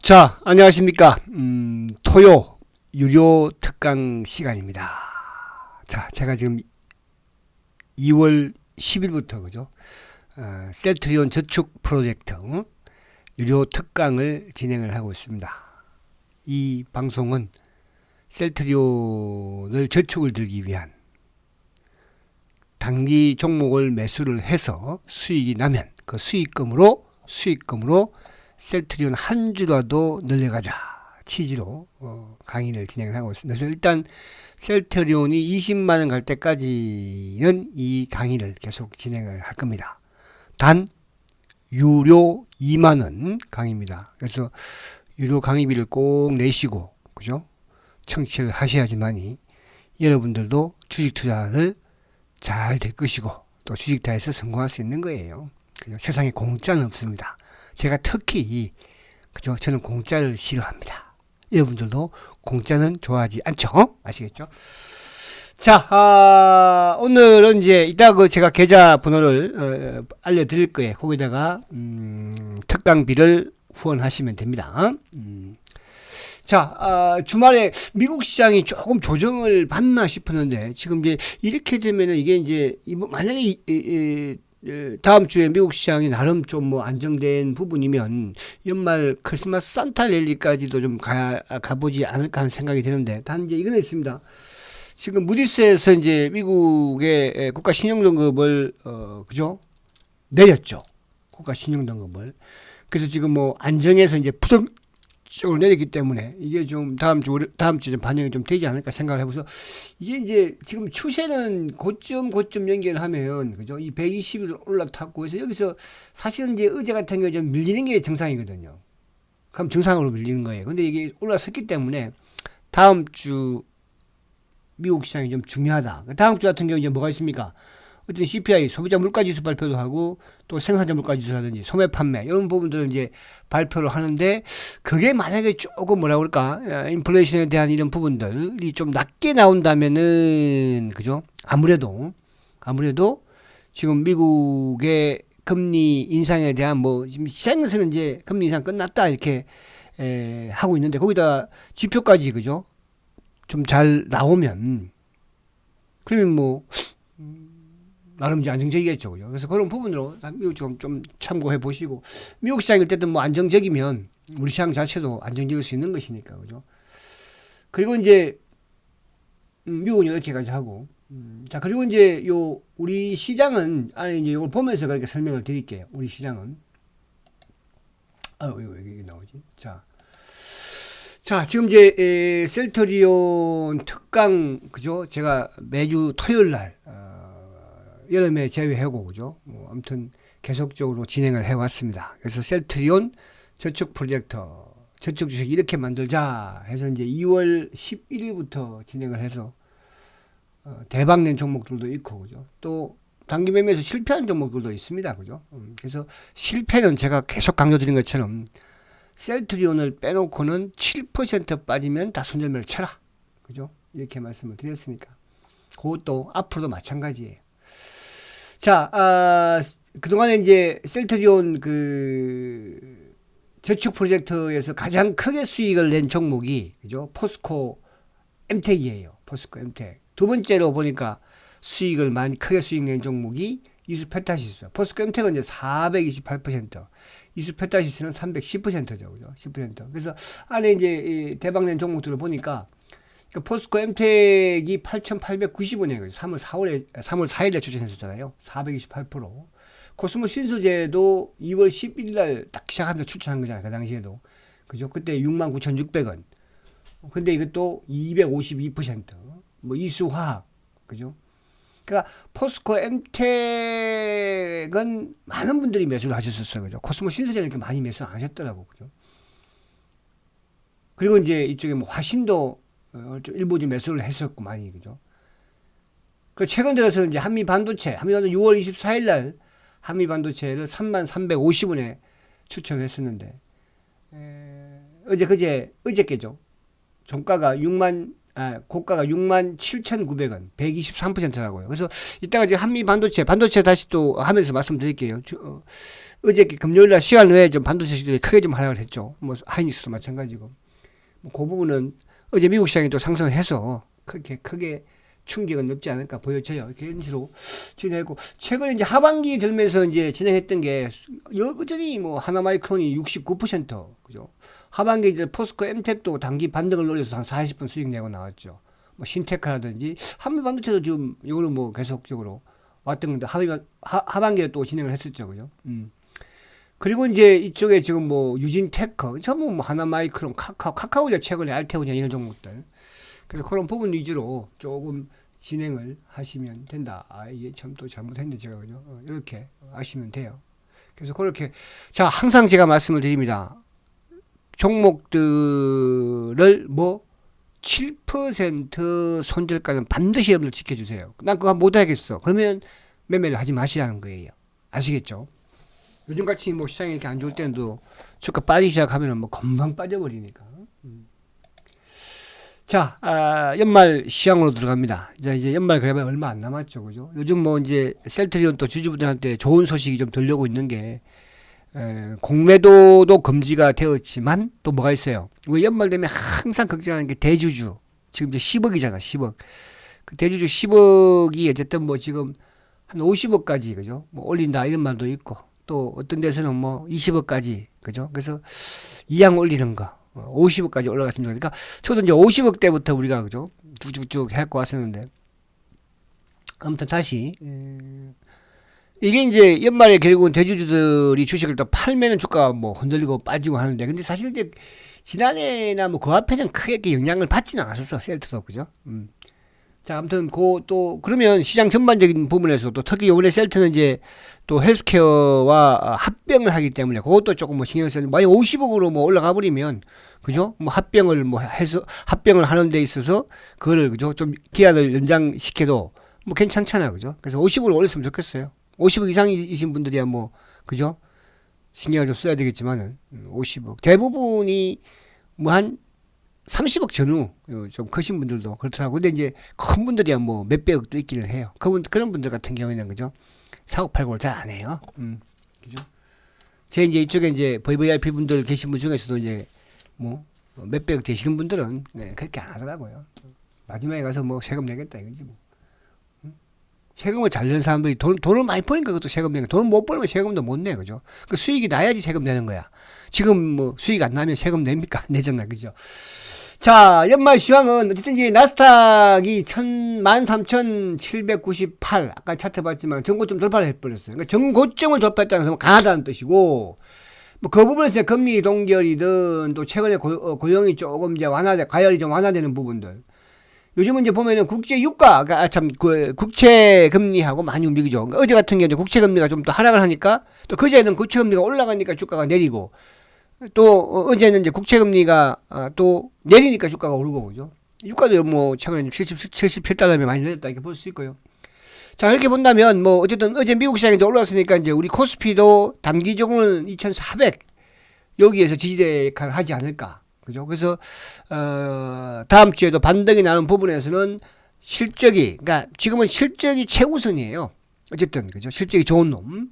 자, 안녕하십니까. 토요 유료 특강 시간입니다. 자, 제가 지금 2월 10일부터 그죠? 셀트리온 저축 프로젝트 유료 특강을 진행을 하고 있습니다. 이 방송은 셀트리온을 저축을 들기 위한 단기 종목을 매수를 해서 수익이 나면 그 수익금으로 셀트리온 한 주라도 늘려가자 취지로 강의를 진행을 하고 있습니다. 그래서 일단 셀트리온이 20만원 갈 때까지는 이 강의를 계속 진행을 할 겁니다. 단 유료 2만원 강의입니다. 그래서 유료 강의비를 꼭 내시고 그죠? 청취를 하셔야지만이 여러분들도 주식 투자를 잘 될 것이고 또 주식 투자에서 성공할 수 있는 거예요. 그죠? 세상에 공짜는 없습니다. 제가 특히 그죠? 저는 공짜를 싫어합니다. 여러분들도 공짜는 좋아하지 않죠? 아시겠죠? 자, 오늘은 이제 이따 제가 계좌 번호를 알려드릴 거예요. 거기다가 특강비를 후원하시면 됩니다. 자, 주말에 미국 시장이 조금 조정을 받나 싶었는데 지금 이제 이렇게 되면은 이게 이제 만약에 다음 주에 미국 시장이 나름 좀 뭐 안정된 부분이면 연말 크리스마스 산타 랠리까지도 좀 가보지 않을까 하는 생각이 드는데 단 이제 이건 있습니다. 지금 무디스에서 이제 미국의 국가 신용등급을 그죠? 내렸죠. 국가 신용등급을. 그래서 지금 뭐 안정해서 이제 부정적으로 내렸기 때문에 이게 좀 다음 주에 좀 반영이 좀 되지 않을까 생각을 해보서 이게 이제 지금 추세는 고점 연결하면 그죠? 이 120일 올라탔고 그래서 여기서 사실은 이제 어제 같은 경우에 좀 밀리는 게 정상이거든요. 그럼 정상으로 밀리는 거예요. 근데 이게 올라섰기 때문에 다음 주 미국 시장이 좀 중요하다. 다음 주 같은 경우 이제 뭐가 있습니까? 어떤 CPI 소비자 물가지수 발표도 하고 또 생산자 물가지수라든지 소매 판매 이런 부분들을 이제 발표를 하는데 그게 만약에 조금 뭐라 그럴까 인플레이션에 대한 이런 부분들이 좀 낮게 나온다면은 그죠? 아무래도 지금 미국의 금리 인상에 대한 뭐 지금 시장에서는 이제 금리 인상 끝났다 이렇게 하고 있는데 거기다 지표까지 그죠? 좀 잘 나오면 그러면 뭐 나름 이제 안정적이겠죠. 그죠? 그래서 그런 부분으로 미국 좀 참고해 보시고 미국 시장이 어쨌든 뭐 안정적이면 우리 시장 자체도 안정적일 수 있는 것이니까 그죠? 그리고 이제 미국은 이렇게까지 하고 자 그리고 이제 요 우리 시장은 안에 이제 이걸 보면서 그렇게 설명을 드릴게요. 우리 시장은 이거 여기 나오지? 자, 지금 이제 셀트리온 특강 그죠? 제가 매주 토요일 날 여름에 제외하고 그죠? 뭐 아무튼 계속적으로 진행을 해왔습니다. 그래서 셀트리온 저축 프로젝트 저축 주식 이렇게 만들자 해서 이제 2월 11일부터 진행을 해서 대박낸 종목들도 있고 그죠? 또 단기 매매에서 실패한 종목들도 있습니다. 그죠? 그래서 실패는 제가 계속 강조드린 것처럼 셀트리온을 빼놓고는 7% 빠지면 다 손절매를 쳐라. 그죠? 이렇게 말씀을 드렸으니까. 그것도 앞으로도 마찬가지예요. 자, 그동안에 이제 셀트리온 저축 프로젝트에서 가장 크게 수익을 낸 종목이, 그죠? 포스코 엠텍이에요. 포스코 엠텍. 두 번째로 보니까 크게 수익 낸 종목이 이수페타시스. 포스코 엠텍은 이제 428%. 이수페타시스는 310%죠. 그죠? 10%. 그래서 안에 이제 대박낸 종목들을 보니까 포스코 엠텍이 8,890원이에요. 3월 4일에 추천했었잖아요. 428%. 코스모 신소재도 2월 10일 날 딱 시작하면서 추천한 거잖아요. 그 당시에도. 그죠? 그때 69,600원. 근데 이것도 252%. 뭐 이수화학. 그죠? 그러니까 포스코 엠텍은 많은 분들이 매수를 하셨었어요. 그죠? 코스모 신소재는 이렇게 많이 매수 안 하셨더라고. 그죠? 그리고 이제 이쪽에 뭐 화신도 일부 좀 매수를 했었고 많이. 그죠? 그 최근 들어서 이제 한미반도체 6월 24일 날 한미반도체를 3350원에 추천했었는데 어저께죠. 종가가 고가가 67,900원, 123%라고요. 그래서 이따가 이제 한미 반도체 다시 또 하면서 말씀드릴게요. 어제 금요일 날 시간 외에 좀 반도체 시들이 크게 좀 하락을 했죠. 뭐 하이닉스도 마찬가지고. 뭐 그 부분은 어제 미국 시장이 또 상승을 해서 그렇게 크게 충격은 없지 않을까 보여져요. 이렇게 이런 식으로 진행했고, 최근에 이제 하반기 들면서 이제 진행했던 게 여전히 뭐 하나마이크론이 69%, 그죠? 하반기 이제 포스코 엠텍도 단기 반등을 노려서 한 40분 수익 내고 나왔죠. 뭐 신테크라든지 한미 반도체도 지금 이거는 뭐 계속적으로 왔던 건데 하반기에 또 진행을 했었죠, 그죠? 그리고 이제 이쪽에 지금 뭐 유진테크, 전부 뭐 하나마이크론, 카카오죠. 최근에 알테오냐 이런 종목들. 그래서 그런 부분 위주로 조금 진행을 하시면 된다. 이게 참 또 잘못했네, 제가, 그죠? 이렇게 아시면 돼요. 그래서 그렇게, 자, 항상 제가 말씀을 드립니다. 종목들을 뭐, 7% 손절가는 반드시 여러분들 지켜주세요. 난 그거 못하겠어. 그러면 매매를 하지 마시라는 거예요. 아시겠죠? 요즘같이 뭐 시장이 이렇게 안 좋을 때도 주가 빠지기 시작하면 뭐 금방 빠져버리니까. 자, 연말 시황으로 들어갑니다. 이제 연말 그래봐야 얼마 안 남았죠, 그죠? 요즘 뭐 이제 셀트리온 또 주주분들한테 좋은 소식이 좀 들려오고 있는 게, 공매도도 금지가 되었지만 또 뭐가 있어요? 우리 연말 되면 항상 걱정하는 게 대주주. 지금 이제 10억이잖아, 10억. 그 대주주 10억이 어쨌든 뭐 지금 한 50억까지, 그죠? 뭐 올린다 이런 말도 있고, 또 어떤 데서는 뭐 20억까지, 그죠? 그래서 이양 올리는 거. 50억까지 올라갔으면 좋겠다. 그러니까 저도 이제 50억 때부터 우리가, 그죠? 쭉쭉쭉 해갖고 왔었는데, 아무튼 다시 이게 이제 연말에 결국은 대주주들이 주식을 또 팔면은 주가가 뭐 흔들리고 빠지고 하는데, 근데 사실 이제 지난해나 뭐 그 앞에는 크게 영향을 받지는 않았었어, 셀트도, 그죠? 자, 아무튼 또 그러면 시장 전반적인 부분에서도 특히 요번에 셀트는 이제 또 헬스케어와 합병을 하기 때문에 그것도 조금 뭐 신경 써야 돼. 만약 50억으로 뭐 올라가 버리면, 그죠? 뭐 합병을 뭐 해서 합병을 하는 데 있어서 그거를, 그죠? 좀 기한을 연장시켜도 뭐 괜찮잖아요, 그죠? 그래서 50억으로 올렸으면 좋겠어요. 50억 이상이신 분들이야 뭐, 그죠? 신경을 좀 써야 되겠지만은 50억 대부분이 뭐 한 30억 전후 좀 크신 분들도 그렇더라고. 근데 이제 큰 분들이야 뭐 몇백억도 있기는 해요. 그런 분들 같은 경우에는, 그죠? 사고 팔고를 잘 안 해요. 그죠? 제 이제 이쪽에 이제 VVIP 분들 계신 분 중에서도 이제 뭐 몇백억 되시는 분들은 그렇게 안 하더라고요. 마지막에 가서 뭐 세금 내겠다 이거지 뭐. 세금을 잘 내는 사람들이 돈을 많이 버니까 그것도 세금 내는 거야. 돈을 못 벌면 세금도 못 내, 그죠? 그 수익이 나야지 세금 내는 거야. 지금 뭐 수익 안 나면 세금 냅니까? 안 내잖아, 그죠? 자, 연말 시황은 어쨌든 이제 나스닥이 13,798, 아까 차트 봤지만 전고점 돌파를 해버렸어요. 그러니까 전고점을 돌파했다는 것은 강하다는 뜻이고, 뭐 그 부분에서 금리 동결이든 또 최근에 고용이 조금 이제 가열이 좀 완화되는 부분들. 요즘은 이제 보면은 국제 유가, 국채 금리하고 많이 움직이죠. 그러니까 어제 같은 경우는 국채 금리가 좀 더 하락을 하니까, 또 그제는 국채 금리가 올라가니까 주가가 내리고, 또 어제는 이제 국채 금리가 또 내리니까 주가가 오르고, 그죠? 유가도 뭐 최근에 77달러면 많이 내렸다 이렇게 볼 수 있고요. 자, 이렇게 본다면 뭐 어쨌든 어제 미국 시장이 이제 올라왔으니까 이제 우리 코스피도 단기적으로는 2,400 여기에서 지지대 역할을 하지 않을까. 그죠? 그래서 다음 주에도 반등이 나는 부분에서는 그러니까 지금은 실적이 최우선이에요. 어쨌든, 그죠? 실적이 좋은 놈.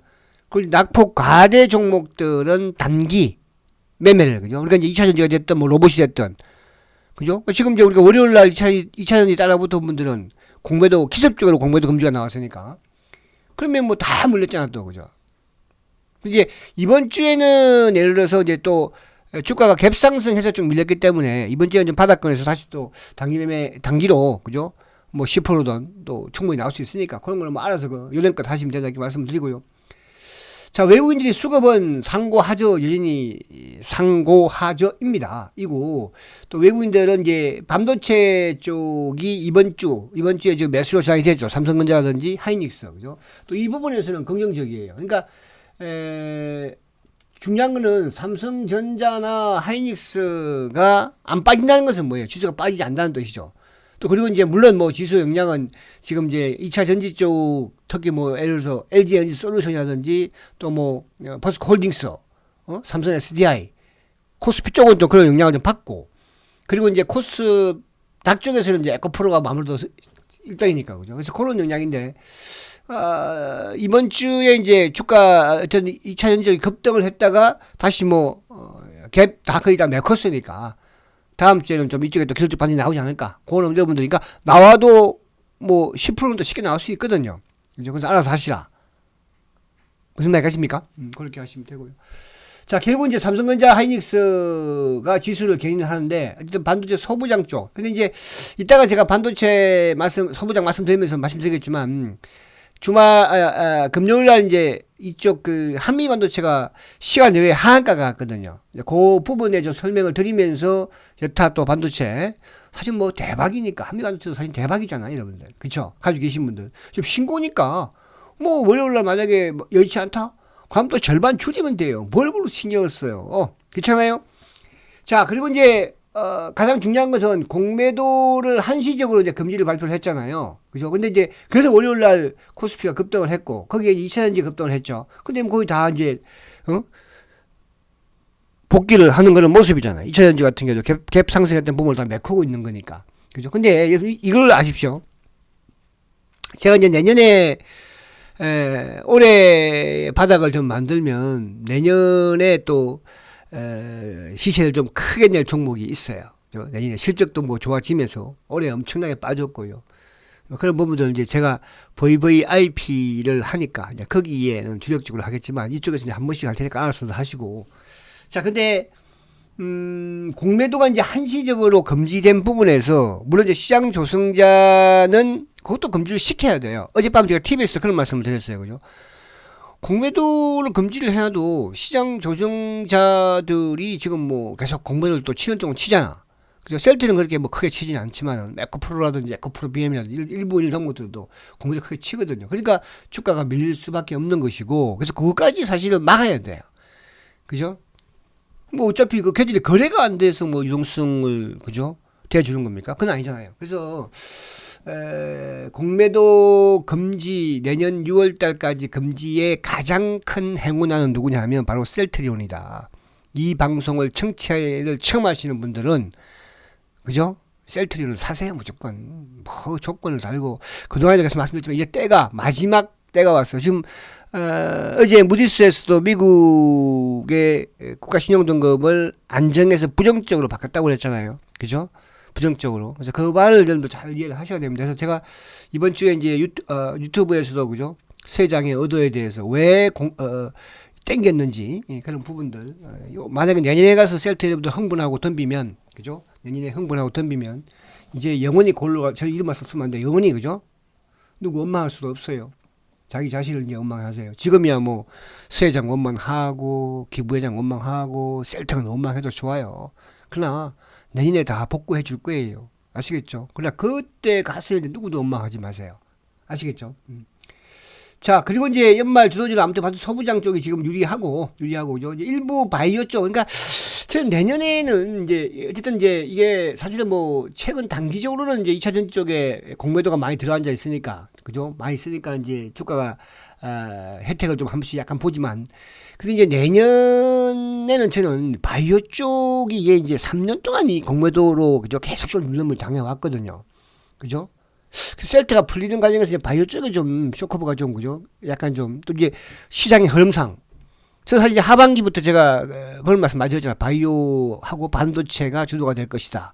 그리고 낙폭 과대 종목들은 단기 매매를, 그죠? 그러니까 이제 2차전지가 됐든 뭐 로봇이 됐든, 그죠? 지금 이제 우리가 월요일 날 2차전지 따라붙은 분들은 기습적으로 공매도 금지가 나왔으니까. 그러면 뭐 다 물렸잖아, 또, 그죠? 이제 이번 주에는 예를 들어서 이제 또 주가가 갭상승해서 좀 밀렸기 때문에 이번 주에는 좀 바닥권에서 다시 또 단기로, 그죠? 뭐 10%든 또 충분히 나올 수 있으니까 그런 거는 뭐 알아서 요령껏 하시면 된다 이렇게 말씀드리고요. 자, 외국인들이 수급은 여전히 상고하저입니다. 이고 또 외국인들은 이제 반도체 쪽이 이번 주에 지금 매수로 시작이 됐죠. 삼성전자라든지 하이닉스, 그죠? 또 이 부분에서는 긍정적이에요. 그러니까 중요한 거는 삼성전자나 하이닉스가 안 빠진다는 것은 뭐예요? 지수가 빠지지 않는다는 뜻이죠. 또 그리고 이제 물론 뭐 지수 영향은 지금 이제 2차 전지 쪽 특히 뭐 예를 들어서 LG 에너지 솔루션이라든지 또 뭐 버스코 홀딩스, 삼성 SDI, 코스피 쪽은 또 그런 영향을 좀 받고, 그리고 이제 닭 쪽에서는 이제 에코프로가 마무리도 1등이니까 그죠. 그래서 그런 영향인데 이번 주에 이제 주가 어떤 2차 전지적인 급등을 했다가 다시 뭐 갭 다 거의 다 메꿨으니까 다음 주에는 좀 이쪽에 또 기술적 반등이 나오지 않을까. 그런 여러분들이니까 나와도 뭐 10%는 더 쉽게 나올 수 있거든요. 그죠. 그래서 알아서 하시라. 무슨 말 하십니까? 그렇게 하시면 되고요. 자, 결국 이제 삼성전자 하이닉스가 지수를 견인하는데, 어쨌든 반도체 소부장 쪽. 근데 이제, 이따가 제가 반도체 소부장 말씀드리면서 말씀드리겠지만, 금요일 날 이제 이쪽 한미 반도체가 시간 내외에 하한가가 갔거든요. 그 부분에 좀 설명을 드리면서, 여타 또 반도체, 사실 뭐 대박이니까, 한미 반도체도 사실 대박이잖아요, 여러분들. 그쵸? 가지고 계신 분들. 지금 신고니까, 뭐 월요일 날 만약에 여의치 않다? 그럼 또 절반 줄이면 돼요. 뭘 그렇게 신경을 써요. 그렇잖아요? 자, 그리고 이제, 가장 중요한 것은 공매도를 한시적으로 이제 금지를 발표를 했잖아요. 그죠? 근데 이제, 그래서 월요일 날 코스피가 급등을 했고, 거기에 2차전지 급등을 했죠. 근데 뭐 거의 다 이제, 복귀를 하는 그런 모습이잖아요. 2차전지 같은 경우도 갭 상승했던 부분을 다 메꾸고 있는 거니까. 그죠? 근데 이걸 아십시오. 제가 이제 내년에 올해 바닥을 좀 만들면 내년에 또 시세를 좀 크게 낼 종목이 있어요. 내년에 실적도 뭐 좋아지면서 올해 엄청나게 빠졌고요. 그런 부분들은 이제 제가 VVIP를 하니까 이제 거기에는 주력적으로 하겠지만 이쪽에서 이제 한 번씩 할 테니까 알아서 하시고. 자, 근데 공매도가 이제 한시적으로 금지된 부분에서 물론 이제 시장 조성자는 그것도 금지를 시켜야 돼요. 어젯밤 제가 TV에서 그런 말씀을 드렸어요. 그죠? 공매도를 금지를 해놔도 시장 조정자들이 지금 뭐 계속 공매도를 또 치는 쪽은 치잖아. 그죠? 셀트는 그렇게 뭐 크게 치진 않지만은 에코프로라든지 에코프로 BM이라든지 일부 종목들도 공매도 크게 치거든요. 그러니까 주가가 밀릴 수밖에 없는 것이고 그래서 그것까지 사실은 막아야 돼요. 그죠? 뭐 어차피 그 걔들이 거래가 안 돼서 뭐 유동성을 그죠? 대주는 겁니까? 그건 아니잖아요. 그래서 공매도 금지 내년 6월 달까지 금지의 가장 큰 행운아는 누구냐 하면 바로 셀트리온이다. 이 방송을 청취를 처음 하시는 분들은 그죠? 셀트리온을 사세요. 무조건 뭐 조건을 달고 그동안에 계속 말씀드렸지만 이제 때가 마지막 때가 왔어. 지금 어제 무디스에서도 미국의 국가신용등급을 안정해서 부정적으로 바꿨다고 그랬잖아요. 그죠? 부정적으로. 그래서 그 말을 여러분도 잘 이해를 하셔야 됩니다. 그래서 제가 이번 주에 이제 유튜브에서도 그죠? 세장의 의도에 대해서 왜 땡겼는지 그런 부분들. 만약에 내년에 가서 셀트리온부터 흥분하고 덤비면 그죠? 내년에 흥분하고 덤비면 이제 영원히 골로 저 이름 말씀 쓰면 안 돼. 영원히 그죠? 누구 원망할 수도 없어요. 자기 자신을 이제 원망하세요. 지금이야 뭐 수회장 원망하고 기부회장 원망하고 셀트는 원망해도 좋아요. 그러나 내년에 다 복구해 줄 거예요. 아시겠죠? 그러나 그때 갔을 때 누구도 원망하지 마세요. 아시겠죠? 자, 그리고 이제 연말 주도주는 아무튼 봐도 소부장 쪽이 지금 유리하고 그죠? 이제 일부 바이오 쪽 그러니까 저는 내년에는 이제 어쨌든 이제 이게 사실은 뭐 최근 단기적으로는 이제 2차 전지 쪽에 공매도가 많이 들어앉아 있으니까 그죠? 많이 있으니까 이제 주가가 혜택을 좀 한 번씩 약간 보지만 근데 이제 내년에는 저는 바이오 쪽이 이게 이제 3년 동안 이 공매도로 그죠? 계속적으로 눌림을 당해왔거든요. 그죠? 셀트가 풀리는 과정에서 이제 바이오 쪽에 좀 쇼커버가 좀 그죠? 약간 좀 또 이제 시장의 흐름상 그래서 사실 이제 하반기부터 제가 그런 말씀 많이 드렸잖아요. 바이오하고 반도체가 주도가 될 것이다.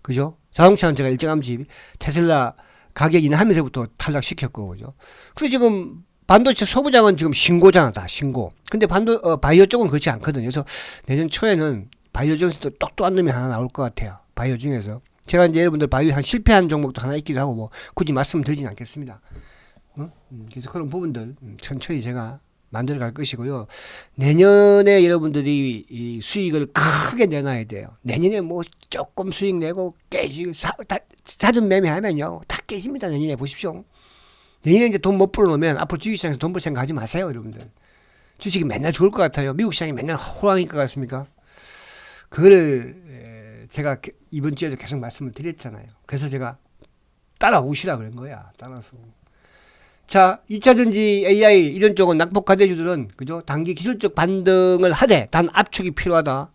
그죠? 자동차는 제가 일정함지 테슬라 가격 인하하면서부터 탈락시켰고 그죠? 근데 지금 반도체 소부장은 지금 신고잖아 다 신고. 근데 바이오 쪽은 그렇지 않거든요. 그래서 내년 초에는 바이오 중에서도 똑똑한 놈이 하나 나올 것 같아요. 바이오 중에서. 제가 이제 여러분들 바이오 한 실패한 종목도 하나 있기도 하고 뭐 굳이 말씀드리진 않겠습니다. 그래서 그런 부분들 천천히 제가 만들어 갈 것이고요. 내년에 여러분들이 이 수익을 크게 내놔야 돼요. 내년에 뭐 조금 수익 내고 잦은 매매하면요. 다 깨집니다. 내년에 보십시오. 내년에 이제 돈 못 벌어놓으면 앞으로 주식시장에서 돈 벌 생각 하지 마세요. 여러분들. 주식이 맨날 좋을 것 같아요. 미국 시장이 맨날 호황일 것 같습니까? 그걸 제가 이번 주에도 계속 말씀을 드렸잖아요. 그래서 제가 따라오시라 그런 거야. 따라서. 자, 2차전지 AI 이런 쪽은 낙폭 과대주들은 그죠? 단기 기술적 반등을 하되 단 압축이 필요하다.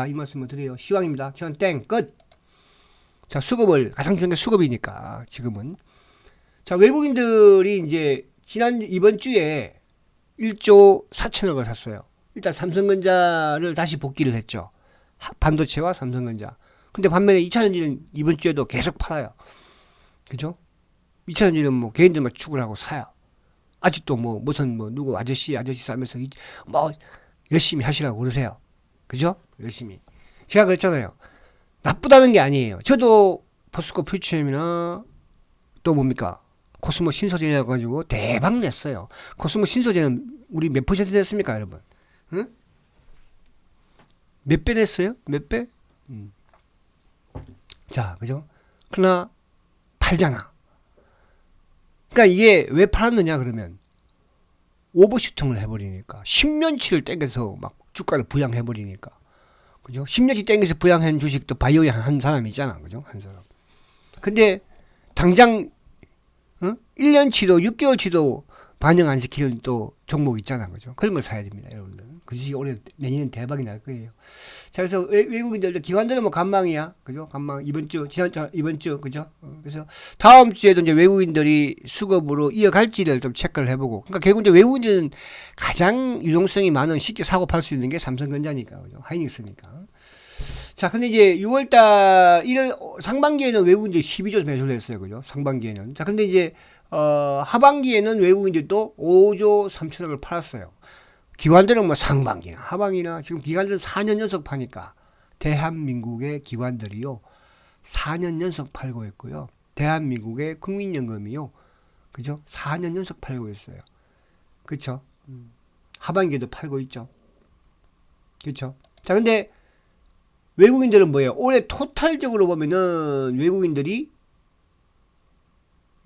이 말씀을 드려요. 시황입니다. 저는 땡 끝. 자, 수급을, 가장 중요한 게 수급이니까, 지금은. 자, 외국인들이 이제, 이번 주에 1조 4천억을 샀어요. 일단 삼성전자를 다시 복귀를 했죠. 반도체와 삼성전자. 근데 반면에 2차전지는 이번 주에도 계속 팔아요. 그죠? 2차전지는 뭐 개인들만 축을 하고 사요. 아직도 뭐 무슨 뭐 누구 아저씨 싸면서 뭐 열심히 하시라고 그러세요. 그죠? 열심히. 제가 그랬잖아요. 나쁘다는 게 아니에요. 저도 포스코 퓨처엠이나 또 뭡니까? 코스모 신소재라 가지고 대박 냈어요. 코스모 신소재는 우리 몇 퍼센트 냈습니까, 여러분? 응? 몇 배 냈어요? 몇 배? 자, 그죠? 그러나 팔잖아. 그러니까 이게 왜 팔았느냐 그러면 오버슈팅을 해버리니까 10년치를 땡겨서 막 주가를 부양해버리니까, 그죠? 10년치 땡겨서 부양한 주식도 바이오에 한 사람이 있잖아, 그죠? 한 사람. 근데 당장 1년치도 6개월치도 반영 안 시키는 또 종목 있잖아, 그죠? 그런 걸 사야 됩니다, 여러분들. 그 주식이 올해 내년엔 대박이 날 거예요. 자, 그래서 외국인들도 기관들은 뭐 간망이야, 그죠? 간망 이번 주 이번 주 그죠? 그래서 다음 주에도 이제 외국인들이 수급으로 이어갈지를 좀 체크를 해보고, 그러니까 결국 이제 외국인들은 가장 유동성이 많은 쉽게 사고 팔 수 있는 게 삼성전자니까, 그죠? 하이닉스니까. 자, 근데 이제 6월달 1월 상반기에는 외국인들이 12조 매수를 했어요, 그죠? 상반기에는. 자, 근데 이제 하반기에는 외국인들도 5조 3천억을 팔았어요. 기관들은 뭐 상반기나 하반기나 지금 기관들은 4년 연속 파니까 대한민국의 기관들이요 4년 연속 팔고 있고요. 대한민국의 국민연금이요, 그죠? 4년 연속 팔고 있어요. 그쵸? 하반기에도 팔고 있죠. 그쵸? 자, 근데 외국인들은 뭐예요? 올해 토탈적으로 보면은 외국인들이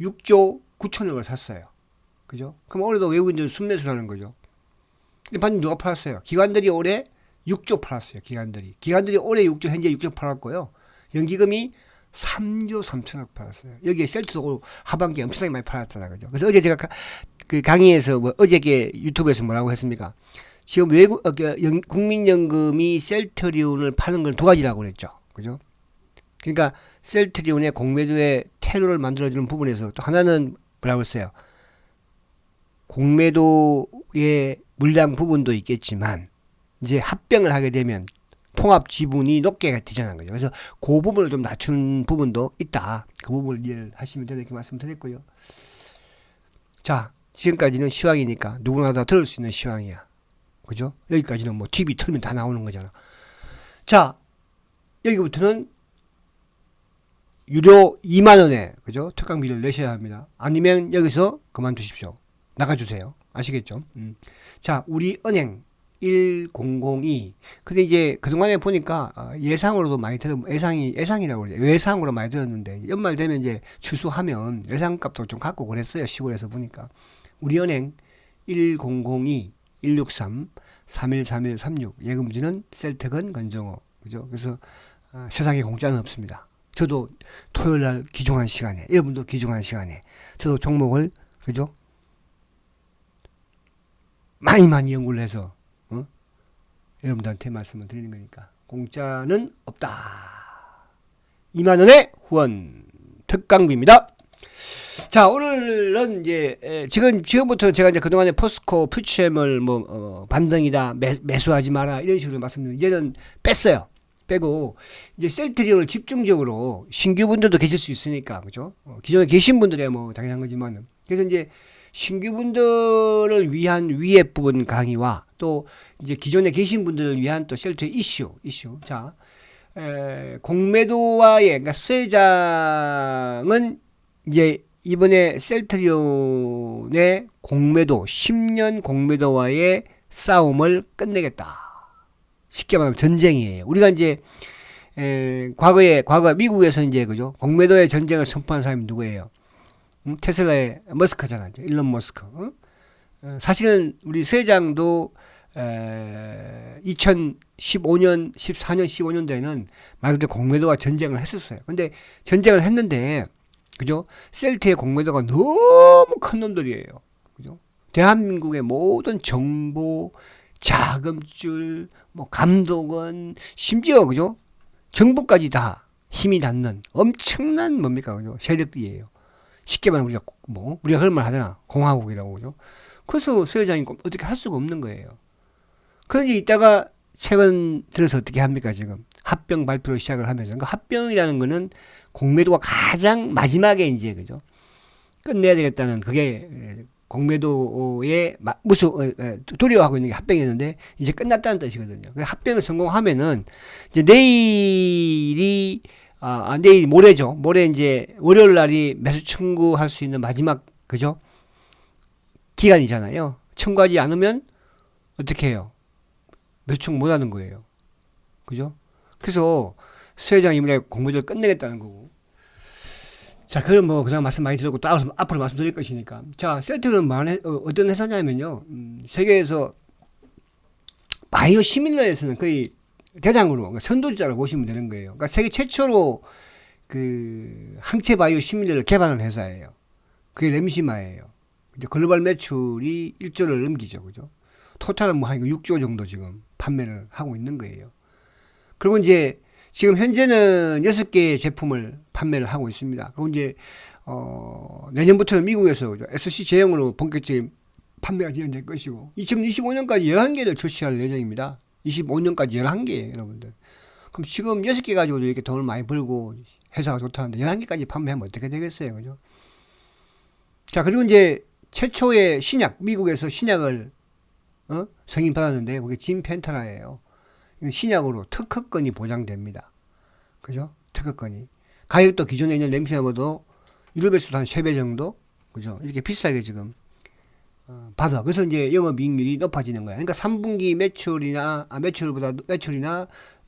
6조 9천억을 샀어요. 그죠? 그럼 올해도 외국인들은 순매수를 하는 거죠. 근데 반면 누가 팔았어요? 기관들이 올해 6조 팔았어요. 기관들이 올해 6조, 현재 6조 팔았고요. 연기금이 3조 3천억 팔았어요. 여기에 셀트도 하반기에 엄청나게 많이 팔았잖아요. 그죠? 그래서 어제 제가 그 강의에서 어저께 유튜브에서 뭐라고 했습니까? 지금 국민연금이 셀트리온을 파는 건 두 가지라고 그랬죠. 그죠? 그러니까 셀트리온의 공매도의 테러를 만들어주는 부분에서 또 하나는 뭐라고 했어요? 공매도의 물량 부분도 있겠지만 이제 합병을 하게 되면 통합 지분이 높게 되잖아요. 그래서 그 부분을 좀 낮춘 부분도 있다. 그 부분을 이해를 하시면 되는 이렇게 말씀드렸고요. 자, 지금까지는 시황이니까 누구나 다 들을 수 있는 시황이야. 그죠? 여기까지는 뭐 TV 틀면 다 나오는 거잖아. 자, 여기부터는 유료 2만원에, 그죠? 특강비를 내셔야 합니다. 아니면 여기서 그만두십시오. 나가주세요. 아시겠죠? 자, 우리 은행 1002. 근데 이제 그동안에 보니까 예상으로도 많이 예상이라고 그러죠. 외상으로 많이 들었는데 연말 되면 이제 추수하면 예상값도 좀 갖고 그랬어요. 시골에서 보니까. 우리 은행 1002 163 313136 예금주는 셀트건 건정호. 그죠? 그래서 세상에 공짜는 없습니다. 저도 토요일날 귀중한 시간에, 여러분도 귀중한 시간에 저도 종목을, 그죠? 많이 연구를 해서 여러분들한테 말씀을 드리는 거니까 공짜는 없다. 2만원의 후원 특강비입니다. 자, 오늘은 이제 지금부터 제가 이제 그동안에 포스코 퓨처엠을 반등이다, 매수하지 마라 이런 식으로 말씀드리는, 이제는 뺐어요. 빼고 이제 셀트리온을 집중적으로, 신규분들도 계실 수 있으니까, 그죠? 기존에 계신 분들이야 뭐 당연한 거지만, 그래서 이제 신규분들을 위한 위에 부분 강의와 또 이제 기존에 계신 분들을 위한 또 셀트 이슈. 자, 공매도와의, 그러니까 수혜장은 이제 이번에 셀트리온의 공매도, 10년 공매도와의 싸움을 끝내겠다. 쉽게 말하면 전쟁이에요. 우리가 이제 과거에 미국에서 이제, 그죠? 공매도의 전쟁을 선포한 사람이 누구예요? 테슬라의 머스크잖아요. 일론 머스크. 사실은 우리 수혜장도 2015년, 14년, 15년대에는 말 그대로 공매도와 전쟁을 했었어요. 근데 전쟁을 했는데, 그죠? 셀트의 공매도가 너무 큰 놈들이에요. 그죠? 대한민국의 모든 정보, 자금줄, 감독원, 심지어, 그죠? 정부까지 다 힘이 닿는 엄청난 뭡니까 그죠? 세력들이에요. 쉽게 말하면 우리가 그런 말 하잖아. 공화국이라고 그죠? 그래서 서 회장이 어떻게 할 수가 없는 거예요. 그런데 이따가 최근 들어서 어떻게 합니까 지금 합병 발표를 시작을 하면서 그러니까 합병이라는 거는 공매도가 가장 마지막에 이제 그죠? 끝내야 되겠다는 그게 공매도에 두려워하고 있는 게 합병이었는데 이제 끝났다는 뜻이거든요. 합병을 성공하면은 이제 내일 모레죠. 모레 이제 월요일 날이 매수 청구할 수 있는 마지막 그죠? 기간이잖아요. 청구하지 않으면 어떻게 해요? 매수 청구 못 하는 거예요. 그죠? 그래서 서 회장이 이번에 공매도를 끝내겠다는 거고. 자, 그럼 뭐 그냥 말씀 많이 들었고 또 앞으로 말씀드릴 것이니까. 자, 셀트는 어떤 회사냐면요. 세계에서 바이오 시밀러에서는 거의 대장으로 그러니까 선도주자로 보시면 되는 거예요. 그러니까 세계 최초로 그 항체 바이오 시밀러를 개발한 회사예요. 그게 램시마예요. 글로벌 매출이 1조를 넘기죠. 그죠? 토탈은 뭐 한 6조 정도 지금 판매를 하고 있는 거예요. 그리고 이제 지금 현재는 6개의 제품을 판매를 하고 있습니다. 그리고 이제 내년부터는 미국에서 SC 제형으로 본격적인 판매가 진행될 것이고 2025년까지 11개를 출시할 예정입니다. 25년까지 11개예요, 여러분들. 그럼 지금 6개 가지고도 이렇게 돈을 많이 벌고 회사가 좋다는데 11개까지 판매하면 어떻게 되겠어요, 그죠? 자, 그리고 이제 최초의 신약, 미국에서 신약을 승인받았는데 그게 진펜타라예요. 신약으로 특허권이 보장됩니다. 그죠? 특허권이. 가격도 기존에 있는 램시나보다 유럽에서도 한 3배 정도? 그죠? 이렇게 비싸게 지금, 받아. 그래서 이제 영업이익률이 높아지는 거야. 그러니까 3분기 매출이나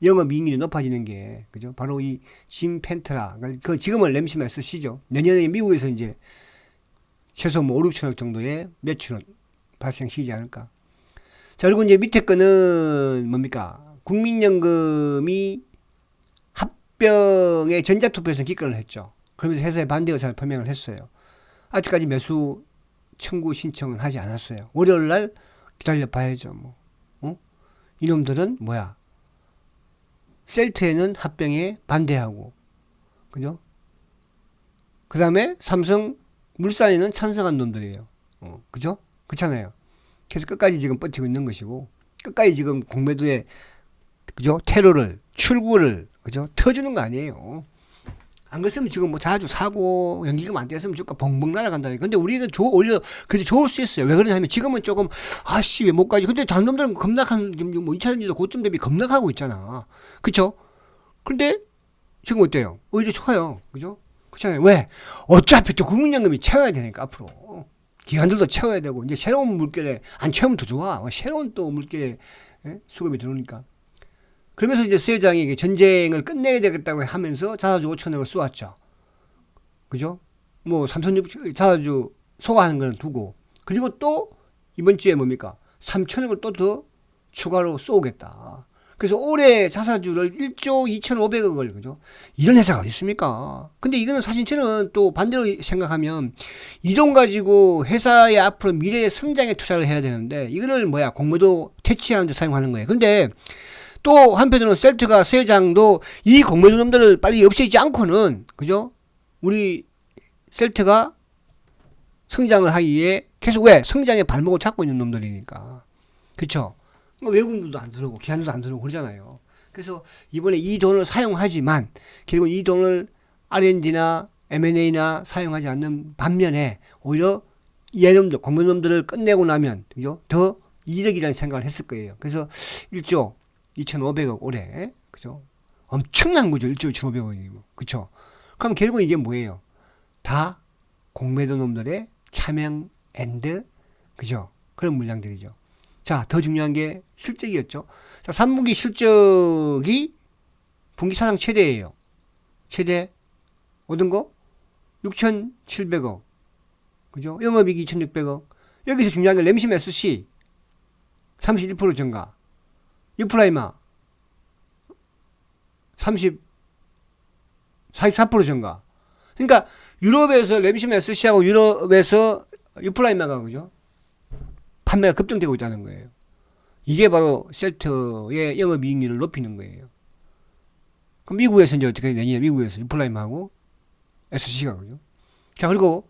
영업이익률이 높아지는 게, 그죠? 바로 이 진펜트라. 그 지금은 램시나 쓰시죠. 내년에 미국에서 이제 최소 뭐 5, 6천억 정도의 매출은 발생시키지 않을까. 자, 그리고 이제 밑에 거는 뭡니까? 국민연금이 합병의 전자투표에서 기권을 했죠. 그러면서 회사의 반대 의사를 표명을 했어요. 아직까지 매수 청구 신청은 하지 않았어요. 월요일 날 기다려 봐야죠. 뭐. 이놈들은 뭐야? 셀트에는 합병에 반대하고, 그죠? 그 다음에 삼성 물산에는 찬성한 놈들이에요. 그죠? 그렇잖아요. 그래서 끝까지 지금 버티고 있는 것이고, 끝까지 지금 공매도에 그죠? 테러를, 출구를, 그죠? 터주는 거 아니에요. 안 그랬으면 지금 뭐 자주 사고, 연기금 안 떼었으면 주가 벙벙 날아간다니까. 근데 우리는 오히려, 근데 좋을 수 있어요. 왜 그러냐면 지금은 조금, 왜 못 가지? 근데 다른 놈들은 급락한, 지금 뭐 2차전지도 고점 대비 급락하고 있잖아. 그쵸? 근데 지금 어때요? 오히려 좋아요. 그죠? 그렇잖아요. 왜? 어차피 또 국민연금이 채워야 되니까, 앞으로. 기관들도 채워야 되고, 이제 새로운 물결에, 안 채우면 더 좋아. 새로운 또 물결에 수급이 들어오니까. 그러면서 이제 서 회장이 전쟁을 끝내야 되겠다고 하면서 자사주 5천억을 쏘았죠. 그죠? 뭐 삼성전자 자사주 소화하는 거는 두고 그리고 또 이번 주에 뭡니까? 3천억을 또 더 추가로 쏘겠다. 그래서 올해 자사주를 1조 2,500억을 그죠? 이런 회사가 어디 있습니까? 근데 이거는 사실 저는 또 반대로 생각하면 이 돈 가지고 회사의 앞으로 미래의 성장에 투자를 해야 되는데 이거를 공매도 퇴치하는 데 사용하는 거예요. 근데 또 한편으로는 셀트가 서 회장도 이 공매도 놈들을 빨리 없애지 않고는 그죠? 우리 셀트가 성장을 하기 위해 계속 왜? 성장의 발목을 잡고 있는 놈들이니까. 그쵸? 외국인들도 안 들어오고 기관들도 안 들어오고 그러잖아요. 그래서 이번에 이 돈을 사용하지만 결국 이 돈을 R&D나 M&A나 사용하지 않는 반면에 오히려 얘놈들, 공매도놈들을 끝내고 나면 그죠? 더 이득이라는 생각을 했을 거예요. 그래서 1조 2,500억 올해 그죠? 엄청난 거죠. 1조 2,500억이면 그쵸? 그럼 결국 이게 뭐예요? 다 공매도 놈들의 차명 앤드 그죠? 그런 물량들이죠. 자, 더 중요한 게 실적이었죠. 자, 3분기 실적이 분기 사상 최대예요. 최대 얻은 거 6,700억 그죠? 영업이익 2,600억. 여기서 중요한 게 램심 SC 31% 증가. 유플라이마 44% 증가. 그러니까 유럽에서 램심 SC하고 유럽에서 유플라이마가 그죠? 판매가 급등되고 있다는 거예요. 이게 바로 셀트의 영업이익률을 높이는 거예요. 그럼 미국에서 이제 어떻게 내년에 미국에서 유플라임하고 SC가 그죠. 자, 그리고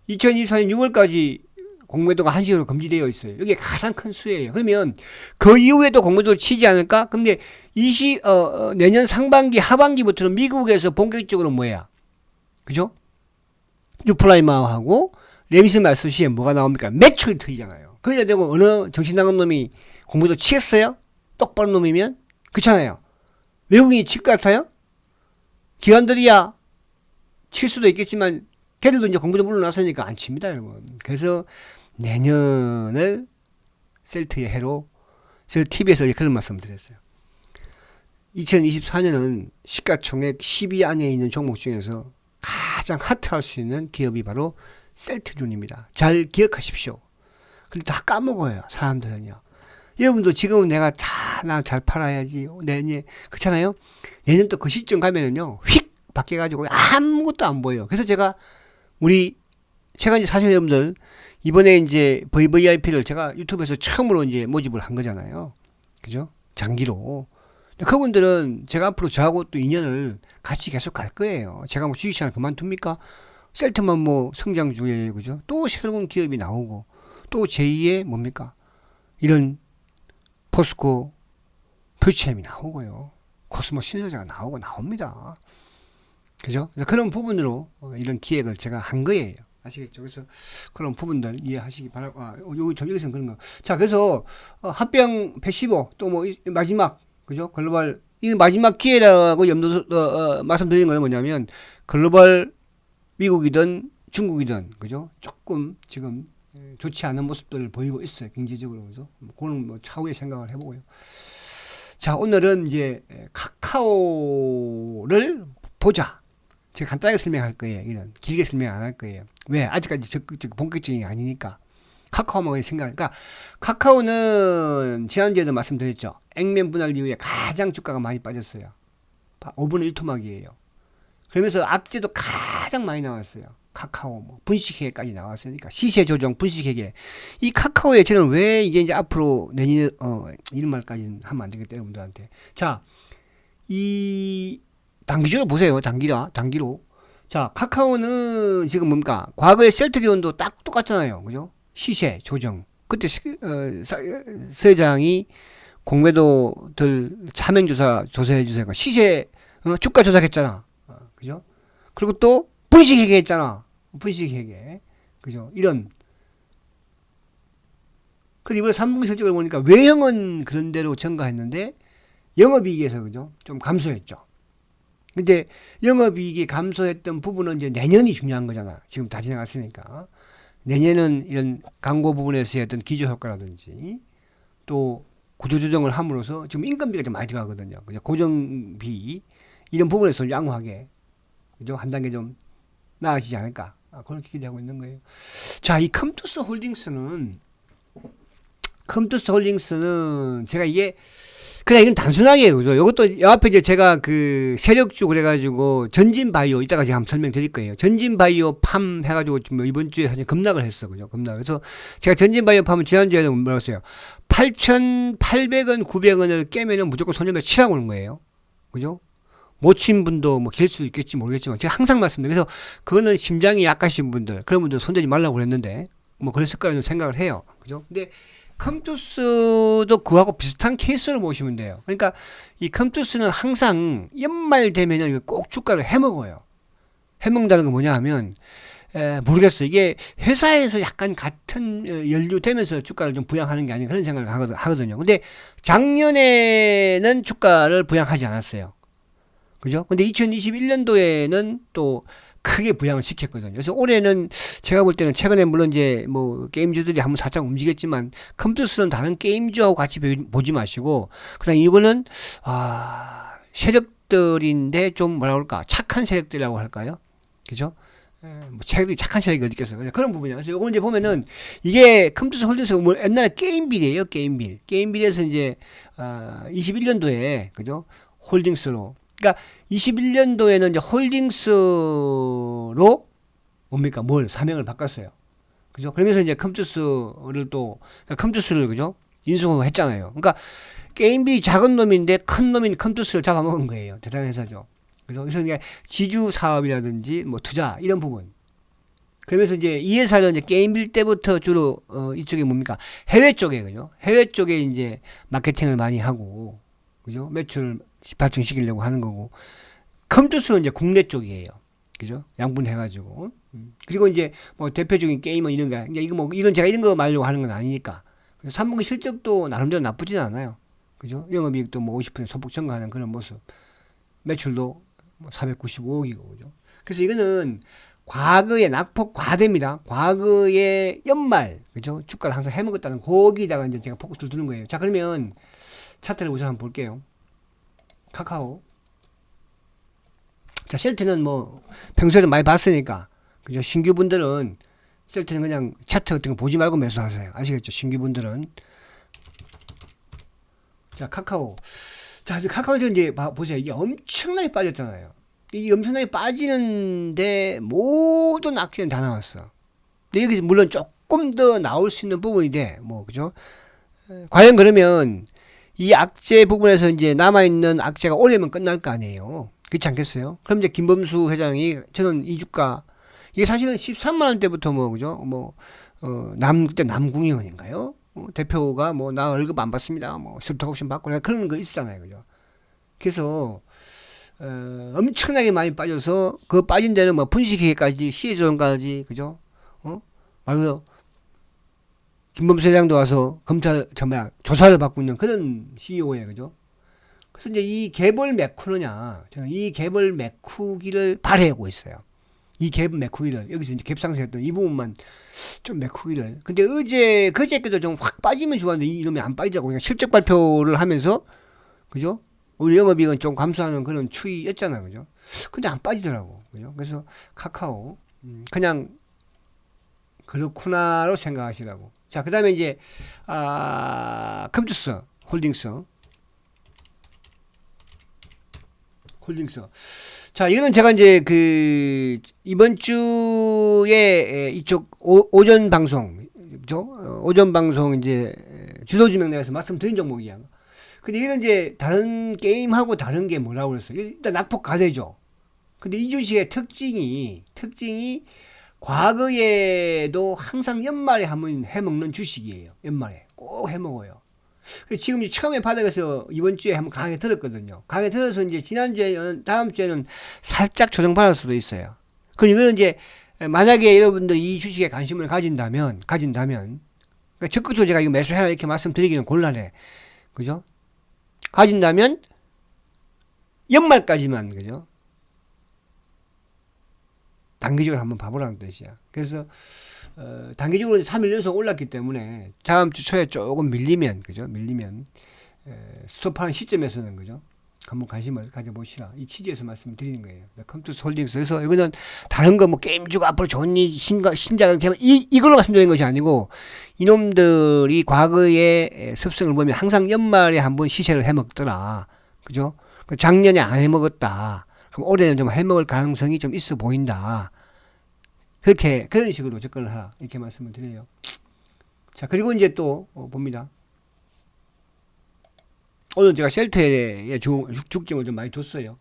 2024년 6월까지 공매도가 한시적으로 금지되어 있어요. 이게 가장 큰 수혜예요. 그러면 그 이후에도 공매도를 치지 않을까? 근데 내년 상반기, 하반기부터는 미국에서 본격적으로 뭐야? 그죠? 유플라이마하고 레미슨 말스시에 뭐가 나옵니까? 매출이 터지잖아요. 그래야 되고 어느 정신 나간 놈이 공매도 치겠어요? 똑바로 놈이면? 그렇잖아요. 외국인이 칠 것 같아요? 기관들이야 칠 수도 있겠지만 걔들도 이제 공부도 물러났으니까 안 칩니다, 여러분. 그래서 내년을 셀트의 해로 제가 TV에서 그런 말씀 드렸어요. 2024년은 시가총액 10위 안에 있는 종목 중에서 가장 핫할 수 있는 기업이 바로 셀트준입니다. 잘 기억하십시오. 근데 다 까먹어요, 사람들은요. 여러분도 지금은 나 잘 팔아야지. 내년, 그렇잖아요? 내년 또 그 시점 가면은요, 휙 바뀌어가지고 아무것도 안 보여요. 그래서 제가 제가 이제 사실 여러분들, 이번에 이제 VVIP를 제가 유튜브에서 처음으로 이제 모집을 한 거잖아요. 그죠? 장기로. 그분들은 제가 앞으로 저하고 또 인연을 같이 계속 갈 거예요. 제가 뭐 주식시장을 그만둡니까? 셀트만 뭐 성장 중에, 그죠? 또 새로운 기업이 나오고, 또 제2의 뭡니까? 이런 포스코 표치엠이 나오고요. 코스모 신소재가 나옵니다. 그죠? 그래서 그런 부분으로 이런 기획을 제가 한 거예요. 아시겠죠? 그래서 그런 부분들 이해하시기 바라고, 여기서는 그런 거. 자, 그래서, 합병 패시브, 또 뭐, 마지막, 그죠? 글로벌, 이 마지막 기회라고 말씀드리는 건 뭐냐면, 글로벌 미국이든 중국이든, 그죠? 조금 지금 좋지 않은 모습들을 보이고 있어요. 경제적으로. 그죠? 그거는 뭐 차후에 생각을 해보고요. 자, 오늘은 이제 카카오를 보자. 제가 간단하게 설명할 거예요. 이런 길게 설명 안 할 거예요. 왜? 아직까지 적극적 본격적인 게 아니니까. 카카오만 생각하니까 카카오는 지난주에도 말씀드렸죠. 액면 분할 이후에 가장 주가가 많이 빠졌어요. 5분의 1 토막이에요. 그러면서 악재도 가장 많이 나왔어요. 카카오 뭐 분식회계까지 나왔으니까 시세 조정 분식회계. 이 카카오에 저는 왜 이제 앞으로 내년 이런 말까지는 하면 안 되겠다 여러분들한테. 자, 이 단기적으로 보세요. 단기로. 자, 카카오는 지금 뭡니까? 과거에 셀트리온도 딱 똑같잖아요. 그죠? 시세 조정. 그때 서회장이 공매도들 조사해주세요. 시세, 주가 조작했잖아. 그죠? 그리고 또 분식회계 했잖아. 분식회계. 그죠? 이런. 그리고 이번에 3분기 실적을 보니까 외형은 그런대로 증가했는데 영업이익에서 그죠? 좀 감소했죠. 근데 영업이익이 감소했던 부분은 이제 내년이 중요한 거잖아. 지금 다 지나갔으니까. 내년은 이런 광고 부분에서의 어떤 기저효과라든지 또 구조조정을 함으로써 지금 인건비가 좀 많이 들어가거든요. 그죠? 고정비 이런 부분에서 양호하게 그죠? 한 단계 좀 나아지지 않을까. 그렇게 기대하고 있는 거예요. 자, 이 컴투스 홀딩스는 제가 이게 그냥 이건 단순하게 그죠. 이것도 옆에 이제 제가 그 세력주 그래가지고 전진바이오 이따가 제가 한번 설명드릴 거예요. 전진바이오 팜 해가지고 지금 이번 주에 사실 급락을 했어, 그죠. 그래서 제가 전진바이오 팜은 지난주에도 물었어요. 8,800원, 900원을 깨면은 무조건 손절매 치라고 하는 거예요. 그죠? 못 친 분도 뭐 길 수도 있겠지 모르겠지만 제가 항상 말씀드려요. 그래서 그거는 심장이 약하신 분들, 그런 분들 손대지 말라고 그랬는데 뭐 그랬을 거라는 생각을 해요. 그죠? 근데 컴투스도 그하고 비슷한 케이스를 보시면 돼요. 그러니까 이 컴투스는 항상 연말 되면은 꼭 주가를 해먹어요. 해먹는다는 건 뭐냐 하면 모르겠어요. 이게 회사에서 약간 같은 연루되면서 주가를 좀 부양하는 게 아닌 그런 생각을 하거든요. 근데 작년에는 주가를 부양하지 않았어요. 그죠? 근데 2021년도에는 또 크게 부양을 시켰거든요. 그래서 올해는 제가 볼 때는 최근에 물론 이제 뭐 게임주들이 한번 살짝 움직였지만 컴퓨터는 다른 게임주하고 같이 보지 마시고 그다음 이거는 세력들인데 좀 뭐라 그럴까 착한 세력들이라고 할까요? 그죠? 뭐 세력이 착한 세력이 어디 있겠어요? 그런 부분이에요. 그래서 이거 이제 보면은 이게 컴퓨터 홀딩스가 뭐 옛날에 게임빌이에요. 게임빌에서 이제 21년도에 그죠? 홀딩스로 그러니까 21년도에는 이제 홀딩스로 뭡니까? 사명을 바꿨어요. 그죠? 그러면서 이제 컴투스를 그죠? 인수했잖아요. 그러니까 게임비 작은 놈인데 큰 놈인 컴투스를 잡아먹은 거예요. 대단한 회사죠. 그래서 이게 지주 사업이라든지 뭐 투자 이런 부분. 그러면서 이제 이 회사는 이제 게임빌 때부터 주로 이쪽에 뭡니까? 해외 쪽에 그죠? 해외 쪽에 이제 마케팅을 많이 하고 그죠? 매출을 발전시키려고 하는 거고. 컴투스는 이제 국내 쪽이에요. 그죠? 양분해가지고. 그리고 이제 뭐 대표적인 게임은 이런 거, 이제 이거 뭐 이런 제가 이런 거 말려고 하는 건 아니니까. 3분기 실적도 나름대로 나쁘진 않아요. 그죠? 영업이익도 뭐 50% 소폭 증가하는 그런 모습. 매출도 뭐 495억이고, 그죠? 그래서 이거는 과거의 낙폭 과대입니다. 과거의 연말, 그죠? 주가를 항상 해먹었다는 거기다가 이제 제가 포커스를 두는 거예요. 자, 그러면 차트를 우선 한번 볼게요. 카카오. 자, 셀트는 뭐 평소에도 많이 봤으니까, 그죠? 신규 분들은 셀트는 그냥 차트 같은 거 보지 말고 매수하세요. 아시겠죠? 신규 분들은. 자, 카카오. 자, 카카오 이제 보세요. 이게 엄청나게 빠졌잖아요. 이 엄청나게 빠지는데 모든 악재는 다 나왔어. 근데 여기서 물론 조금 더 나올 수 있는 부분인데, 뭐, 그죠? 과연 그러면 이 악재 부분에서 이제 남아있는 악재가 오래면 끝날 거 아니에요. 그렇지 않겠어요? 그럼 이제 김범수 회장이 저는 이 주가, 이게 사실은 13만원대부터 뭐, 그죠? 뭐, 그때 남궁의원인가요? 대표가 뭐, 나 월급 안 받습니다. 뭐, 스톡옵션 받고, 그런 거 있잖아요. 그죠? 그래서, 엄청나게 많이 빠져서 그 빠진 데는 뭐 분식회계까지 시혜조정까지 그죠? 말로 김범수 회장도 와서 검찰 조사를 받고 있는 그런 CEO예요, 그죠? 그래서 이제 이 개벌 메쿠느냐, 저는 이 개벌 메쿠기를 바라고 있어요. 이 개벌 메쿠기를 여기서 이제 갭상승했던 이 부분만 좀 메쿠기를. 근데 그제께도 좀 확 빠지면 좋았는데 이놈이 안 빠지자고 그냥 실적 발표를 하면서 그죠? 우리 영업이익은 좀 감소하는 그런 추이였잖아요. 그죠? 근데 안 빠지더라고. 그죠? 그래서 카카오, 그냥 그렇구나로 생각하시라고. 자, 그 다음에 이제, 컴투스 홀딩스. 자, 이거는 제가 이제 이번 주에 이쪽 오전 방송, 그죠? 오전 방송 이제 주도지명 내에서 말씀드린 종목이야. 근데 이런 이제 다른 게임하고 다른 게 뭐라고 그랬어요? 일단 낙폭 과대죠. 근데 이 주식의 특징이 과거에도 항상 연말에 한번 해먹는 주식이에요. 연말에 꼭 해먹어요. 지금 처음에 바닥에서 이번 주에 한번 강하게 들었거든요. 강하게 들어서 이제 지난주에는 다음 주에는 살짝 조정받을 수도 있어요. 그럼 이거는 이제 만약에 여러분들 이 주식에 관심을 가진다면 그러니까 적극적으로 제가 이거 매수해라 이렇게 말씀드리기는 곤란해. 그죠? 가진다면 연말까지만 그죠? 단기적으로 한번 봐보라는 뜻이야. 그래서 단기적으로 3일 연속 올랐기 때문에 다음 주 초에 조금 밀리면 그죠? 스톱하는 시점에서는 그죠? 한번 관심을 가져보시라. 이 취지에서 말씀드리는 거예요. 컴투스 홀딩스에서 이거는 다른 거 뭐 게임주가 앞으로 좋은 신작을 개발 이걸로 말씀드리는 것이 아니고 이놈들이 과거의 습성을 보면 항상 연말에 한번 시세를 해먹더라. 그죠? 작년에 안 해먹었다. 그럼 올해는 좀 해먹을 가능성이 좀 있어 보인다. 그런 식으로 접근을 하라. 이렇게 말씀을 드려요. 자, 그리고 이제 또 봅니다. 오늘 제가 셀트에 중점을 좀 많이 뒀어요.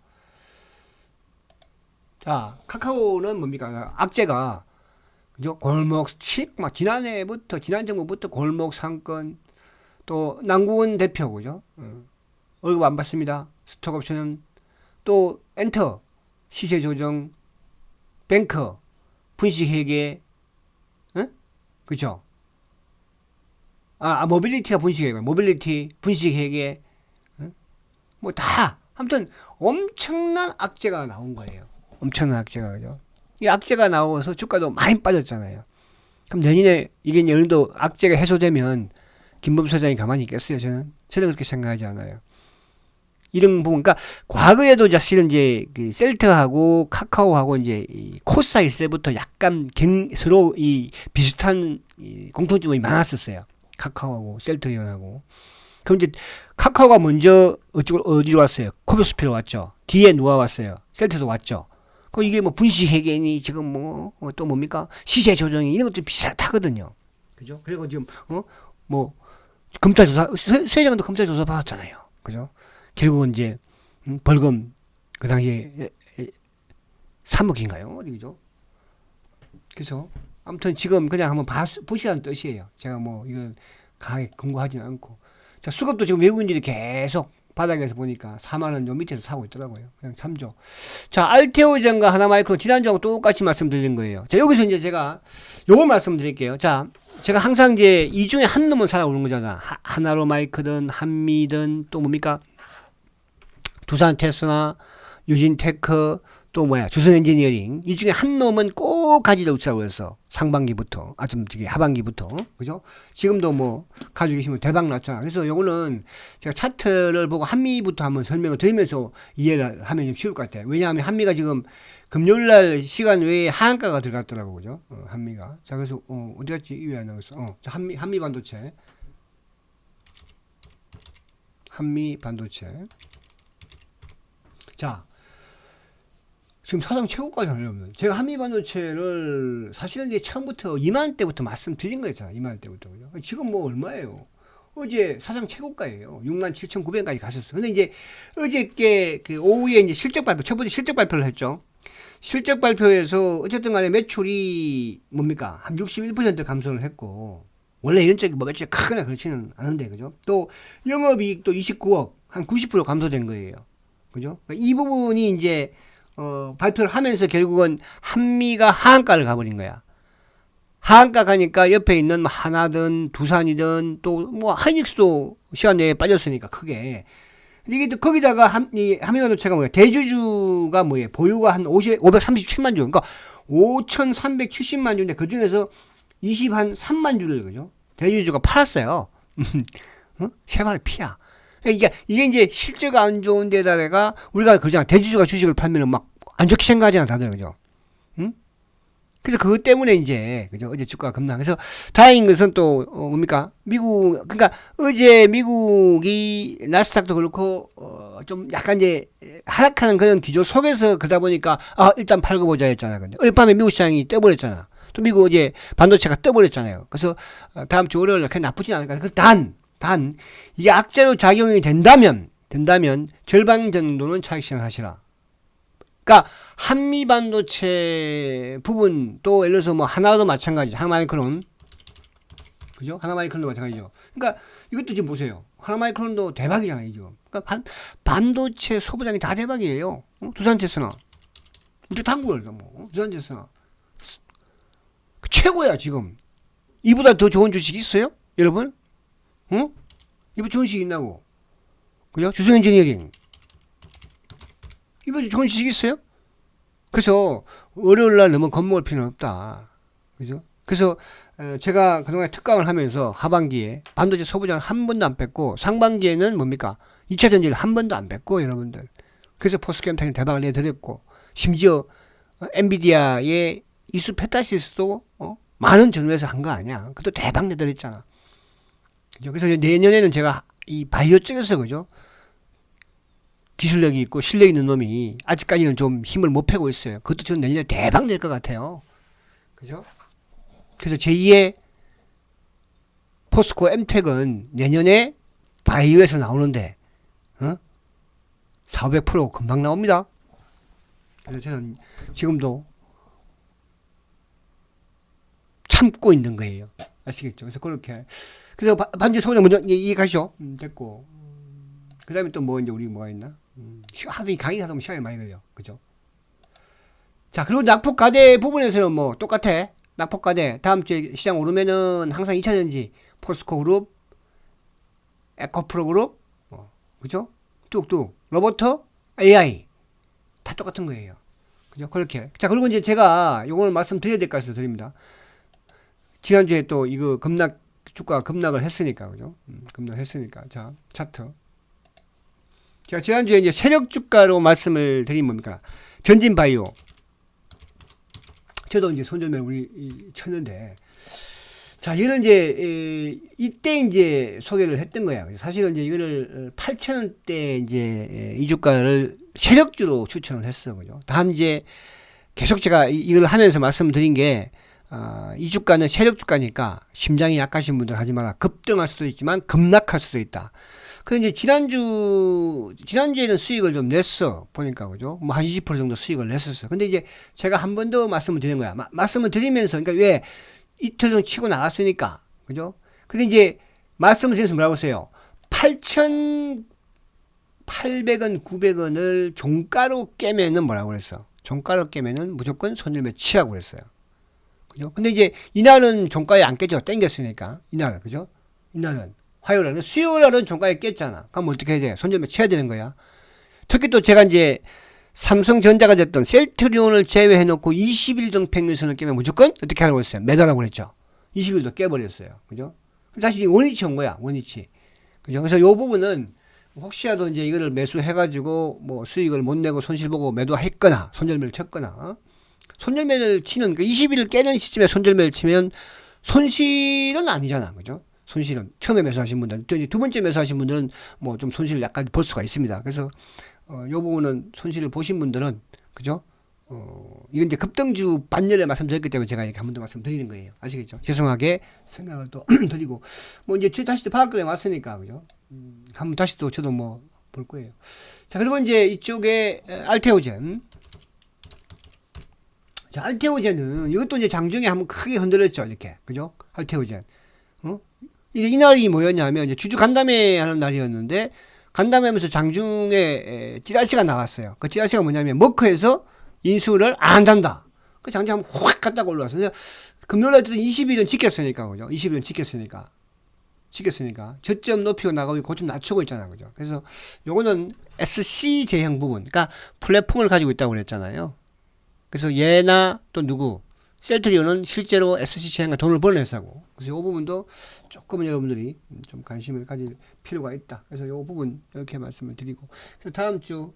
자, 카카오는 뭡니까? 악재가, 그죠? 막 지난 정부부터 골목 상권, 또 남궁은 대표, 그죠? 월급 안 받습니다. 스톡 옵션은 또 엔터, 시세 조정, 뱅커, 분식 회계, 그죠? 모빌리티가 분식 회계, 모빌리티, 분식 회계, 뭐 다, 아무튼 엄청난 악재가 나온 거예요. 엄청난 악재가, 그죠? 이 악재가 나와서 주가도 많이 빠졌잖아요. 그럼 내년에 이게 어느 정도 악재가 해소되면 김범수 회장이 가만히 있겠어요? 저는 그렇게 생각하지 않아요. 이런 부분, 그러니까 과거에도 사실은 이제 셀트하고 카카오하고 이제 코스닥 있을 때부터 약간 서로 비슷한 공통점이 많았었어요. 카카오하고 셀트위원하고. 그럼 이제 카카오가 먼저 어디로 왔어요? 코베스피로 왔죠. 뒤에 누가 왔어요? 셀트도 왔죠. 그럼 이게 뭐 분식회계니 지금 또 뭡니까? 시세 조정이 이런 것도 비슷하거든요. 그죠? 그리고 지금 검찰 조사, 서회장도 검찰 조사 받았잖아요. 그죠? 결국은 이제, 벌금, 그 당시에 3억인가요? 어디, 그죠? 그래서, 아무튼 지금 그냥 한번 보시라는 뜻이에요. 제가 뭐, 이걸 강하게 근거하지는 않고. 자, 수급도 지금 외국인들이 계속 바닥에서 보니까 4만원 요 밑에서 사고 있더라고요. 그냥 참조. 자, 알테오젠과 하나마이크론 지난주하고 똑같이 말씀드린 거예요. 자, 여기서 이제 제가 요걸 말씀드릴게요. 자, 제가 항상 이제 이 중에 한 놈은 살아오는 거잖아. 하나로마이크든 한미든 또 뭡니까? 두산테스나 유진테크 또 뭐야 주성엔지니어링 이 중에 한 놈은 꼭 가지고 있다고 해서 상반기부터 좀 저기 하반기부터 그죠? 지금도 뭐 가지고 계시면 대박 났잖아. 그래서 요거는 제가 차트를 보고 한미부터 한번 설명을 드리면서 이해를 하면 좀 쉬울 것 같아요. 왜냐하면 한미가 지금 금요일날 시간 외에 하한가가 들어갔더라고 그죠? 한미가. 자 그래서 어디 갔지? 이 왜 안 나왔어? 자 한미 반도체 자 지금 사상 최고까지 하려면 제가 한미반도체를 사실은 이제 처음부터 2만 때부터 말씀드린 거였잖아요. 2만 때부터 그죠? 지금 뭐 얼마예요? 어제 사상 최고가예요. 67,900까지 갔었어. 근데 이제 어저께 그 오후에 이제 실적 발표, 첫 번째 실적 발표를 했죠. 실적 발표에서 어쨌든 간에 매출이 뭡니까? 한 61% 감소를 했고 원래 이런 쪽이 뭐 매출이 크거나 그렇지는 않은데 그죠? 또 영업이익도 29억 한 90% 감소된 거예요. 그죠? 그러니까 이 부분이 이제 발표를 하면서 결국은 한미가 하한가를 가버린 거야. 하한가 가니까 옆에 있는 하나든 두산이든 또 뭐 하이닉스도 시간 내에 빠졌으니까 크게. 이게 또 거기다가 한미반도체가 뭐야? 대주주가 뭐예요? 보유가 한 537만 주. 그러니까 5,370만 주인데 그 중에서 23만 주를 그죠? 대주주가 팔았어요. 세발 피야. 이게 이제 실제가 안 좋은 데다가 우리가 그러잖아. 대주주가 주식을 팔면은 막 안 좋게 생각하잖아, 다들. 그죠? 응? 그래서 그것 때문에 이제, 그죠? 어제 주가가 급락. 그래서 다행인 것은 또, 뭡니까? 그러니까 어제 미국이 나스닥도 그렇고, 좀 약간 이제 하락하는 그런 기조 속에서 그러다 보니까, 일단 팔고 보자 했잖아. 근데 어젯밤에 미국 시장이 떠버렸잖아. 또 미국 어제 반도체가 떠버렸잖아요. 그래서 다음 주 월요일 그렇게 나쁘진 않을까. 이게 악재로 작용이 된다면 절반 정도는 차익 실현하시라. 그러니까 한미 반도체 부분 또 예를 들어서 뭐 하나도 마찬가지. 하나마이크론 그죠? 하나마이크론도 마찬가지죠. 그러니까 이것도 지금 보세요. 하나마이크론도 대박이잖아요 지금. 그러니까 반도체 소부장이 다 대박이에요. 두산테스나 우리 한국을 뭐 두산테스나 최고야 지금. 이보다 더 좋은 주식 있어요, 여러분? 응? 이보다 좋은 주식 있나고? 그죠? 주성엔지니어링 이번 좋은 주식 있어요? 그래서 월요일날 너무 겁먹을 필요는 없다. 그죠? 그래서 제가 그동안 특강을 하면서 하반기에 반도체 소부장 한 번도 안 뺐고 상반기에는 뭡니까? 2차 전지를 한 번도 안 뺐고 여러분들. 그래서 포스캠탕이 대박을 내드렸고 심지어 엔비디아의 이수 페타시스도 많은 전후에서 한 거 아니야. 그것도 대박 내드렸잖아. 그죠? 그래서 내년에는 제가 이 바이오 쪽에서 그죠? 기술력이 있고 실력 있는 놈이 아직까지는 좀 힘을 못 패고 있어요. 그것도 저는 내년에 대박 낼 것 같아요. 그죠? 그래서 제2의 포스코 엠텍은 내년에 바이오에서 나오는데 400% 금방 나옵니다. 그래서 저는 지금도 참고 있는 거예요. 아시겠죠? 그래서 그렇게 그래서 반지 소장 먼저 이해가시죠? 됐고 그 다음에 또 뭐 이제 우리 뭐가 있나? 하도 이 강의 하다 보면 시간이 많이 걸려. 그죠? 자, 그리고 낙폭과대 부분에서는 뭐 똑같아. 낙폭과대. 다음 주에 시장 오르면은 항상 2차전지, 포스코 그룹, 에코프로 그룹, 그죠? 뚝뚝. 로버터, AI. 다 똑같은 거예요. 그죠? 그렇게. 자, 그리고 이제 제가 요걸 말씀드려야 될 것 같아서 드립니다. 지난주에 또 이거 주가 급락을 했으니까, 그죠? 급락했으니까. 자, 차트. 제가 지난주에 이제 세력 주가로 말씀을 드린 뭡니까? 전진바이오. 저도 이제 손절매 우리 쳤는데. 자, 이거는 이제, 이때 이제 소개를 했던 거야. 사실은 이제 이거를 8,000원대 이제 이 주가를 세력주로 추천을 했어. 그죠? 다음 이제 계속 제가 이걸 하면서 말씀드린 게, 이 주가는 세력 주가니까 심장이 약하신 분들 하지 마라. 급등할 수도 있지만 급락할 수도 있다. 근데 이제 지난주에는 수익을 좀 냈어. 보니까, 그죠? 뭐 한 20% 정도 수익을 냈었어. 근데 이제 제가 한 번 더 말씀을 드린 거야. 말씀을 드리면서, 그러니까 왜 이틀 정도 치고 나갔으니까. 그죠? 근데 이제 말씀을 드리면서 뭐라고 했어요? 8,800원, 900원을 종가로 깨면은 뭐라고 그랬어? 종가로 깨면은 무조건 손절매 치라고 그랬어요. 그죠? 근데 이제 이날은 종가에 안 깨져. 땡겼으니까. 이날, 그죠? 이날은. 화요일날. 수요일날은 종가에 깼잖아. 그럼 어떻게 해야 돼? 손절매 쳐야 되는 거야. 특히 또 제가 이제 삼성전자가 됐던 셀트리온을 제외해놓고 20일 정평균선을 깨면 무조건 어떻게 하라고 했어요? 매도하라고 그랬죠. 20일도 깨버렸어요. 그죠? 사실 원위치 온 거야. 원위치. 그죠? 그래서 요 부분은 혹시라도 이제 이거를 매수해가지고 뭐 수익을 못 내고 손실 보고 매도했거나 손절매를 쳤거나 손절매를 치는 그 20일을 깨는 시점에 손절매를 치면 손실은 아니잖아. 그죠? 손실은 처음에 매수하신 분들, 두 번째 매수하신 분들은 뭐 좀 손실을 약간 볼 수가 있습니다. 그래서 요 부분은 손실을 보신 분들은 그죠? 이건 이제 급등주 반년에 말씀드렸기 때문에 제가 이렇게 한 번 더 말씀드리는 거예요. 아시겠죠? 죄송하게 생각을 또 드리고 뭐 이제 다시 또 바닥권에 왔으니까 그죠? 한번 다시 또 저도 뭐 볼 거예요. 자, 그리고 이제 이쪽에 알테오젠. 자, 알테오젠은 이것도 이제 장중에 한번 크게 흔들렸죠. 이렇게 그죠? 알테오젠. 이제 이날이 뭐였냐면 이제 주주 간담회 하는 날이었는데 간담회하면서 장중에 찌라시가 나왔어요. 그 찌라시가 뭐냐면 머크에서 인수를 안 한단다. 그 장중 한번 확 갔다가 올라왔어. 금요일에 어쨌든 20일은 지켰으니까 그죠? 20일은 지켰으니까 저점 높이고 나가고 고점 낮추고 있잖아. 그죠? 그래서 요거는 SC 제형 부분. 그러니까 플랫폼을 가지고 있다고 그랬잖아요. 그래서 얘나 또 누구 셀트리온은 실제로 SC 제형과 돈을 버는 회사고. 그래서 이 부분도 조금은 여러분들이 좀 관심을 가질 필요가 있다. 그래서 이 부분 이렇게 말씀을 드리고. 그래서 다음 주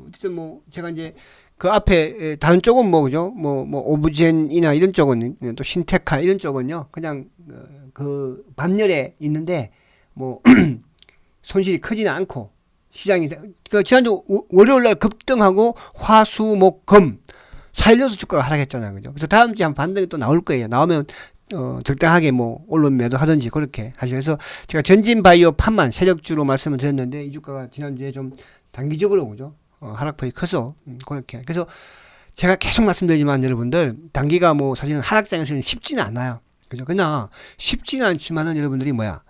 어쨌든 뭐 제가 이제 그 앞에 다른 쪽은 뭐 그죠? 뭐 오브젠이나 이런 쪽은 또 신테카 이런 쪽은요. 그냥 그 반열에 있는데 뭐 손실이 크지는 않고 시장이 그 지난주 월요일 날 급등하고 화수목금 4일 연속 주가가 하락했잖아요. 그죠? 그래서 다음 주에 한 반등이 또 나올 거예요. 나오면 적당하게 뭐 언론 매도 하든지 그렇게 하시죠. 그래서 제가 전진바이오 판만 세력주로 말씀을 드렸는데 이 주가가 지난주에 좀 단기적으로 그죠? 하락폭이 커서 그렇게. 그래서 제가 계속 말씀드리지만 여러분들 단기가 뭐 사실은 하락장에서는 쉽지는 않아요. 그죠? 그러나 쉽지는 않지만은 여러분들이 뭐야?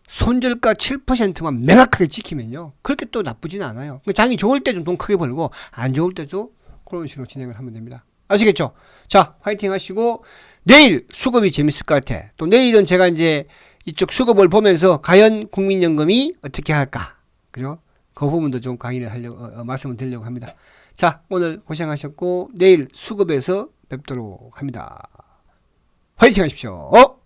손절가 7%만 명확하게 지키면요. 그렇게 또 나쁘지는 않아요. 장이 좋을 때 좀 돈 크게 벌고 안 좋을 때도 그런 식으로 진행을 하면 됩니다. 아시겠죠? 자, 화이팅 하시고 내일 수급이 재밌을 것 같아. 또 내일은 제가 이제 이쪽 수급을 보면서 과연 국민연금이 어떻게 할까? 그죠? 그 부분도 좀 강의를 하려고 말씀을 드리려고 합니다. 자, 오늘 고생하셨고 내일 수급에서 뵙도록 합니다. 화이팅 하십시오.